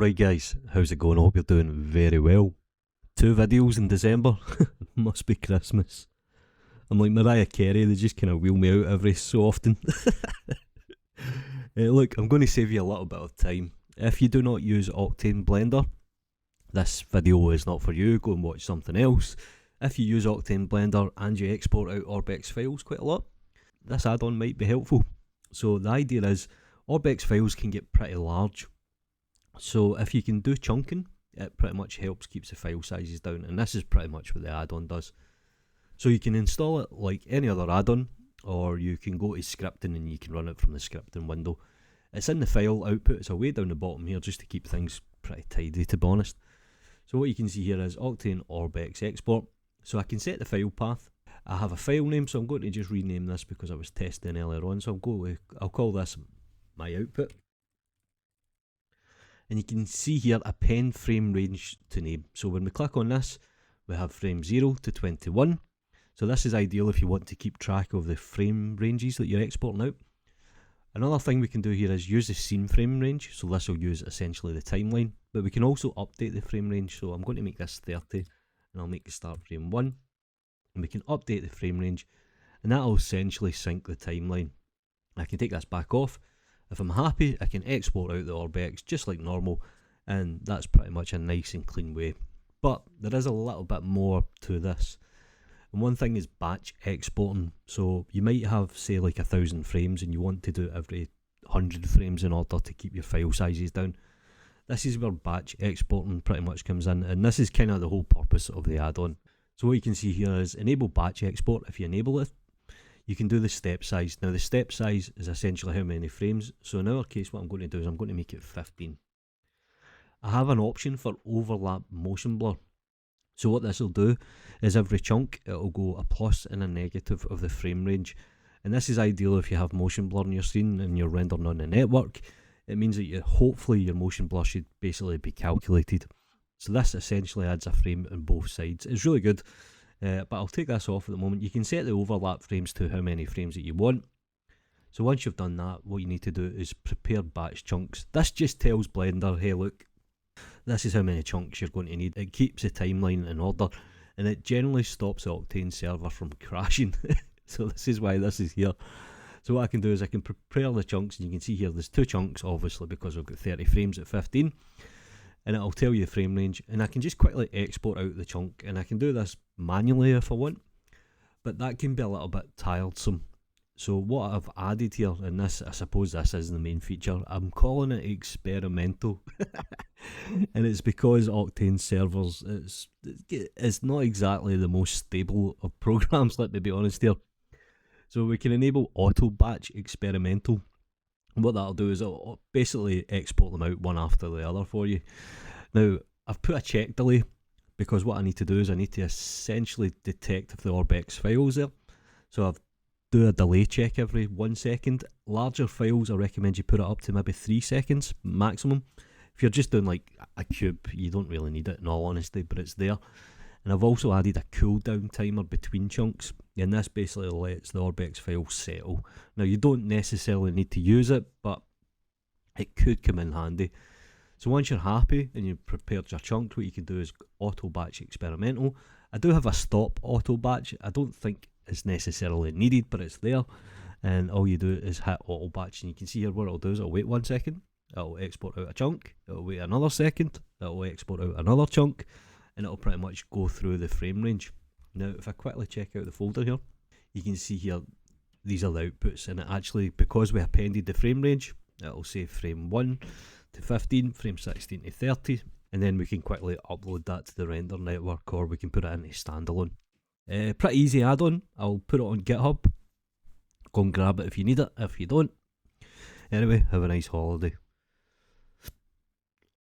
Alright guys, how's it going? I hope you're doing very well. 2 videos in December. Must be Christmas. I'm like Mariah Carey, they just kind of wheel me out every so often. Look, I'm going to save you a little bit of time. If you do not use Octane Blender, this video is not for you. Go and watch something else. If you use Octane Blender and you export out Orbx files quite a lot, this add-on might be helpful. So the idea is, Orbx files can get pretty large. So if you can do chunking, it pretty much helps keeps the file sizes down, and this is pretty much what the add-on does. So you can install it like any other add-on, or you can go to scripting and you can run it from the scripting window. It's in the file output, it's way down the bottom here just to keep things pretty tidy, to be honest. So what you can see here is Octane Orbx export. So I can set the file path. I have a file name, so I'm going to just rename this because I was testing earlier on. So I'll call this my output. And you can see here append frame range to name. So when we click on this, we have frame 0 to 21. So this is ideal if you want to keep track of the frame ranges that you're exporting out. Another thing we can do here is use the scene frame range. So this will use essentially the timeline, but we can also update the frame range. So I'm going to make this 30 and I'll make the start frame 1. And we can update the frame range and that will essentially sync the timeline. I can take this back off. If I'm happy, I can export out the Orbx just like normal, and that's pretty much a nice and clean way. But there is a little bit more to this. And one thing is batch exporting. So you might have, say, like 1,000 frames and you want to do it every 100 frames in order to keep your file sizes down. This is where batch exporting pretty much comes in, and this is kind of the whole purpose of the add-on. So what you can see here is enable batch export. If you enable it, you can do the step size. Now the step size is essentially how many frames. So in our case, what I'm going to do is I'm going to make it 15. I have an option for overlap motion blur. So what this will do is every chunk, it will go a plus and a negative of the frame range. And this is ideal if you have motion blur on your scene and you're rendering on the network. It means that hopefully your motion blur should basically be calculated. So this essentially adds a frame on both sides. It's really good. But I'll take this off at the moment. You can set the overlap frames to how many frames that you want. So once you've done that, what you need to do is prepare batch chunks. This just tells Blender, hey look, this is how many chunks you're going to need. It keeps the timeline in order, and it generally stops the Octane server from crashing. So this is why this is here. So what I can do is I can prepare the chunks, and you can see here there's 2 chunks, obviously because I've got 30 frames at 15. And it'll tell you the frame range, and I can just quickly export out the chunk, and I can do this manually if I want, but that can be a little bit tiresome. So what I've added here, and this, I suppose this is the main feature, I'm calling it experimental. And it's because Octane servers, it's not exactly the most stable of programs, let me be honest here. So we can enable auto batch experimental. And what that'll do is it'll basically export them out one after the other for you. Now, I've put a check delay because what I need to do is I need to essentially detect if the Orbx file's there. So I've do a delay check every 1 second. Larger files, I recommend you put it up to maybe 3 seconds maximum. If you're just doing like a cube, you don't really need it in all honesty, but it's there. And I've also added a cooldown timer between chunks, and this basically lets the Orbx file settle. Now you don't necessarily need to use it, but it could come in handy. So once you're happy and you've prepared your chunk, what you can do is auto batch experimental. I do have a stop auto batch. I don't think it's necessarily needed, but it's there. And all you do is hit auto batch, and you can see here what it'll do is it'll wait 1 second, it'll export out a chunk, it'll wait another second, it'll export out another chunk, and it'll pretty much go through the frame range. Now if I quickly check out the folder here, you can see here these are the outputs, and it actually, because we appended the frame range, it'll say frame 1 to 15, frame 16 to 30, and then we can quickly upload that to the render network, or we can put it into standalone. Pretty easy add-on. I'll put it on GitHub. Go and grab it if you need it. If you don't, anyway, have a nice holiday.